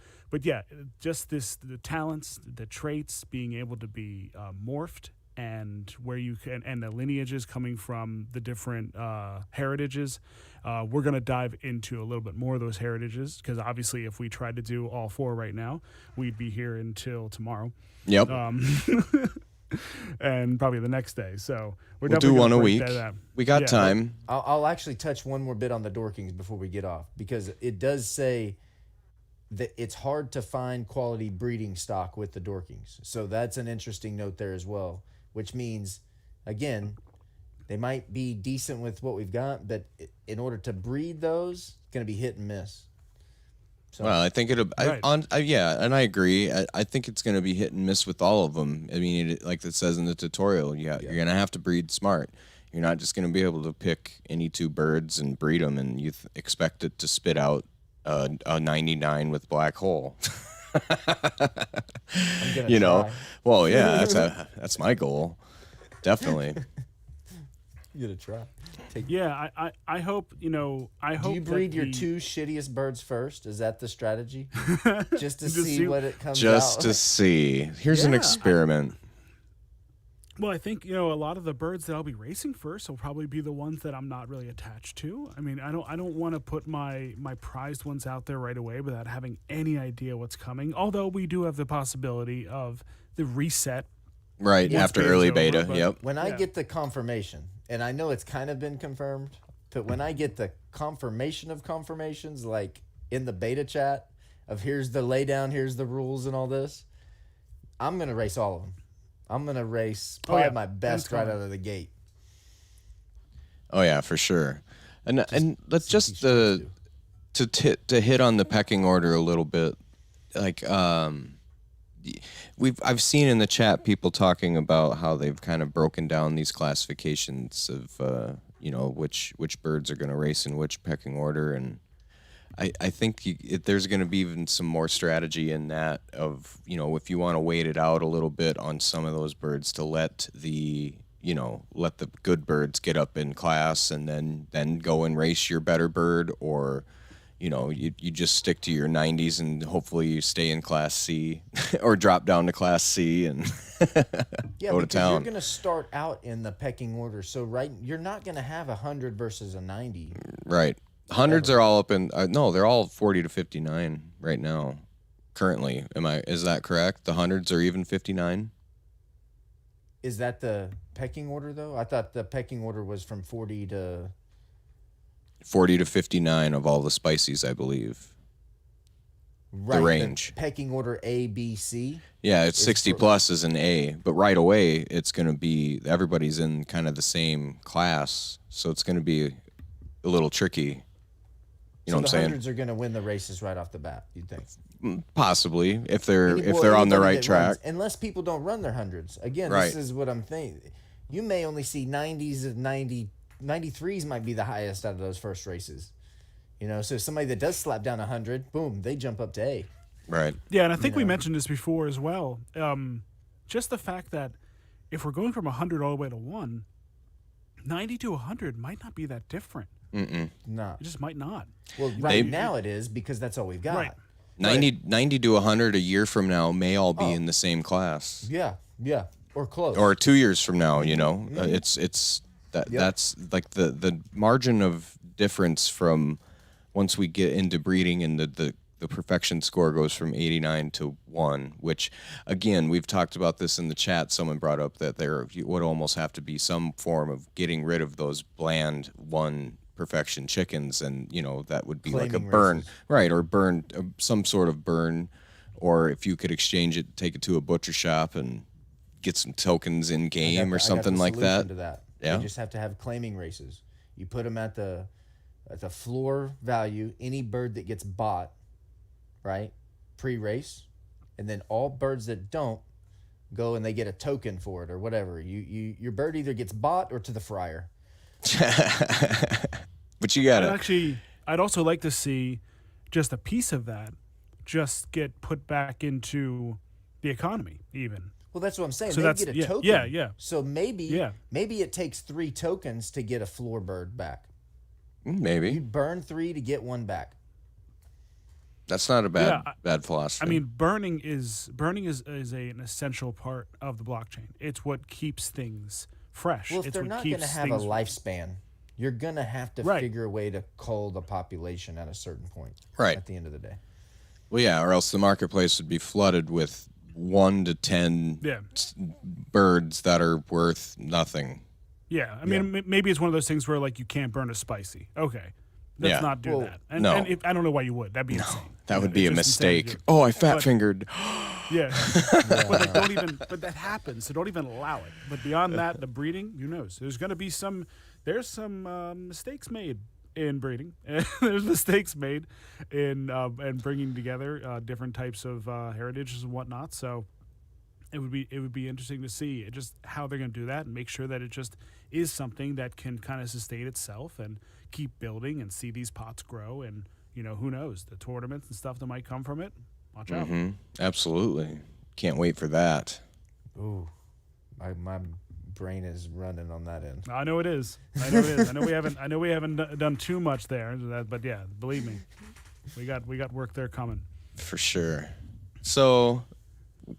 yeah, just the talents, the traits, being able to be morphed, and where you can, and the lineages coming from the different heritages. We're going to dive into a little bit more of those heritages, because obviously if we tried to do all four right now, we'd be here until tomorrow. Yep. And probably the next day. So we'll do one a week. We got time. I'll actually touch one more bit on the Dorkings before we get off, because it does say that it's hard to find quality breeding stock with the Dorkings. So that's an interesting note there as well, which means, again, they might be decent with what we've got, but in order to breed those, it's going to be hit and miss. So. Well, I think yeah, and I agree. I think it's going to be hit and miss with all of them. I mean, like it says in the tutorial, you're going to have to breed smart. You're not just going to be able to pick any two birds and breed them, and you expect it to spit out a 99 with black hole. I'm gonna try. Well, yeah, that's my goal, definitely. You gotta try. I hope, I hope. Do you breed your two shittiest birds first? Is that the strategy? Just to see what it comes out? Just to see. Here's an experiment. Well, I think, a lot of the birds that I'll be racing first will probably be the ones that I'm not really attached to. I mean, I don't want to put my prized ones out there right away without having any idea what's coming. Although we do have the possibility of the reset. Right, after early beta, yep. When I get the confirmation, and I know it's kind of been confirmed, but when I get the confirmation of confirmations, like in the beta chat of here's the laydown, here's the rules and all this, I'm going to race all of them. I'm going to race probably my best right out of the gate. Oh, yeah, for sure. And let's just to hit on the pecking order a little bit, like I've seen in the chat people talking about how they've kind of broken down these classifications of which birds are going to race in which pecking order, and I think there's going to be even some more strategy in that of if you want to wait it out a little bit on some of those birds to let the good birds get up in class and then go and race your better bird, or you just stick to your 90s and hopefully you stay in Class C or drop down to Class C and go to town. You're going to start out in the pecking order. So, you're not going to have 100 versus a 90. Right. Hundreds are all up in, no, they're all 40 to 59 right now, currently. Is that correct? The hundreds are even 59? Is that the pecking order, though? I thought the pecking order was from 40 to 59 of all the spices, I believe. Right, the range. The pecking order A, B, C? Yeah, it's 60 plus is an A, but right away it's going to be, everybody's in kind of the same class, so it's going to be a little tricky. You know what I'm saying? The hundreds are going to win the races right off the bat, you think? Possibly, if they're on the right track. Unless people don't run their hundreds. Again, This is what I'm thinking. You may only see 90s of 93s might be the highest out of those first races. So somebody that does slap down 100, boom, they jump up to A. Right. Yeah, and I think we mentioned this before as well. Just the fact that if we're going from 100 all the way to 1, 90 to 100 might not be that different. No. It just might not. Well, now it is, because that's all we've got. Right. 90 to 100 a year from now may all be in the same class. Yeah, or close. Or 2 years from now, it's that's like the margin of difference from once we get into breeding and the perfection score goes from 89 to 1, which, again, we've talked about this in the chat. Someone brought up that there would almost have to be some form of getting rid of those bland 1 perfection chickens, and that would be Claiming like a burn, races. right? Or burn, some sort of burn, or if you could exchange it, take it to a butcher shop and get some tokens in game or something like that. To that. Yeah, you just have to have claiming races. You put them at the floor value. Any bird that gets bought, right, pre-race, and then all birds that don't go and they get a token for it or whatever. Your bird either gets bought or to the fryer. But you got it. Actually, I'd also like to see just a piece of that just get put back into the economy, even. Well, that's what I'm saying. So They get a token. Yeah. So maybe it takes 3 tokens to get a floor bird back. Maybe. You burn 3 to get 1 back. That's not a bad philosophy. I mean, burning is an essential part of the blockchain. It's what keeps things fresh. Well, if it's they're what not keeps going to have a things- lifespan, you're going to have to figure a way to cull the population at a certain point. Right. At the end of the day. Well, yeah, or else the marketplace would be flooded with 1 to 10 birds that are worth nothing. Yeah, I mean, maybe it's one of those things where like you can't burn a spicy. Okay, let's not do that. And, no. and I don't know why you would. That'd be insane. That would be a It's just insane to mistake. do. Oh, I fat fingered. Yeah, but like, don't even. But that happens, so don't even allow it. But beyond that, the breeding, who knows? There's going to be some. There's some mistakes made in breeding. There's mistakes made in and bringing together different types of heritages and whatnot. So it would be interesting to see just how they're going to do that and make sure that it just is something that can kind of sustain itself and keep building and see these pots grow. And who knows, the tournaments and stuff that might come from it. Watch out. Mm-hmm. Absolutely. Can't wait for that. Ooh, my brain is running on that end. I know it is. I know we haven't done too much there, but yeah, believe me, we got work there coming. For sure. So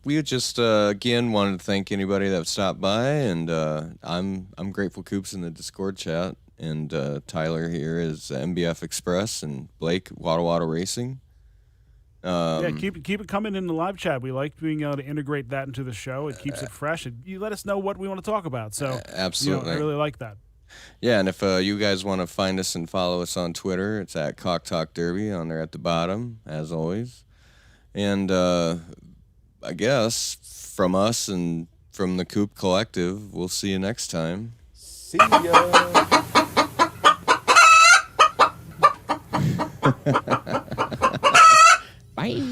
we just again wanted to thank anybody that stopped by, and I'm Grateful Coops in the Discord chat, and Tyler here is MBF Express, and Blake Wada Wada Racing. Keep it coming in the live chat. We like being able to integrate that into the show. It keeps it fresh. And you let us know what we want to talk about. So absolutely, I really like that. Yeah, and if you guys want to find us and follow us on Twitter, it's at Cock Talk Derby on there at the bottom, as always. And I guess from us and from the Coop Collective, we'll see you next time. See ya. Bye.